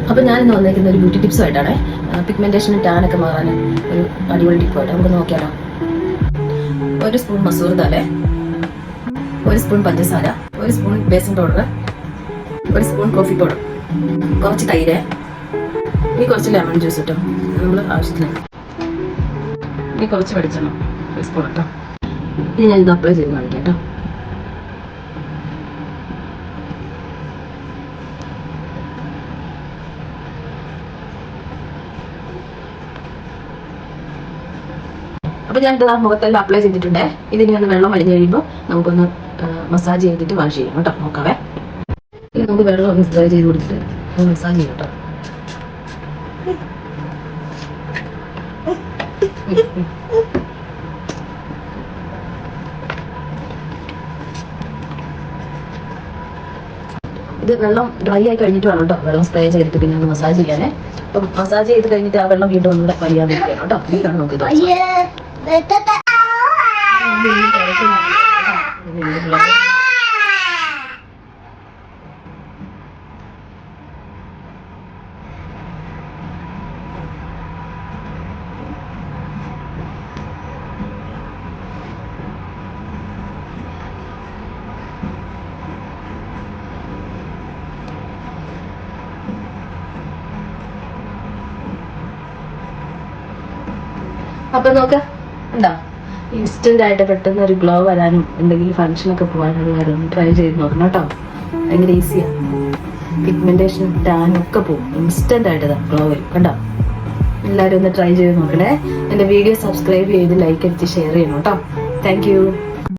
അപ്പോൾ ഞാൻ ഇന്ന് വന്നിരിക്കുന്ന ഒരു ബ്യൂട്ടി ടിപ്സുമായിട്ടാണ്. പിഗ്മെന്റേഷനും ടാനൊക്കെ മാറാൻ ഒരു അടിപൊളി ടിപ്പായിട്ട് നമുക്ക് നോക്കിയാലോ. 1 സ്പൂൺ മസൂർ ദാൽ, 1 സ്പൂൺ പഞ്ചസാര, 1 spoon basin powder, 1 spoon coffee powder, കുറച്ച് തൈര്, ഇനി കുറച്ച് ലെമൺ ജ്യൂസ് കിട്ടും നമ്മൾ ആവശ്യത്തിന്, ഇനി കുറച്ച് വെളിച്ചെണ്ണ 1 സ്പൂൺ കേട്ടോ. ഇനി ഞാൻ ഇത് അപ്ലൈ ചെയ്ത് കാണിക്കാം കേട്ടോ. അപ്പോൾ ഞാൻ ഇത് മുഖത്തെല്ലാം അപ്ലൈ ചെയ്തിട്ടുണ്ട്. ഇതിനി ഒന്ന് വെള്ളം വലിഞ്ഞ് കഴിയുമ്പോൾ നമുക്കൊന്ന് മസാജ് ചെയ്തിട്ട് വാഷ് ചെയ്യാം കേട്ടോ. നോക്കാവേ. ഇനി നമുക്ക് വെള്ളം ഒന്ന് സ്പ്രേ ചെയ്ത് കൊടുത്തിട്ട് മസാജ് ചെയ്യാം കേട്ടോ. ഇത് വെള്ളം ഡ്രൈ ആയി കഴിഞ്ഞിട്ട് വേണം കേട്ടോ വെള്ളം സ്പ്രേ ചെയ്തിട്ട് പിന്നെ ഒന്ന് മസാജ് ചെയ്യാനേ. അപ്പം മസാജ് ചെയ്ത് കഴിഞ്ഞിട്ട് ആ വെള്ളം വീണ്ടും ഒന്നുകൂടെ വലിയാതിരിക്കണം കേട്ടോ. ഇതാണ് നമുക്ക് അപ്പൊ നോക്ക എന്താ ഇൻസ്റ്റന്റ് ആയിട്ട് പെട്ടെന്ന് ഒരു ഗ്ലോ വരാനും എന്തെങ്കിലും ഫംഗ്ഷനൊക്കെ പോകാനും വരും. ട്രൈ ചെയ്ത് നോക്കണം കേട്ടോ. ഭയങ്കര ഈസിയാണ്. പിഗ്മെന്റേഷൻ ടാനും ഒക്കെ പോകും. ഇൻസ്റ്റന്റ് ആയിട്ട് ഗ്ലോ വരും കണ്ടോ. എല്ലാവരും ഒന്ന് ട്രൈ ചെയ്ത് നോക്കണേ. എൻ്റെ വീഡിയോ സബ്സ്ക്രൈബ് ചെയ്ത് ലൈക്ക് അടിച്ച് ഷെയർ ചെയ്യണം കേട്ടോ. Thank you.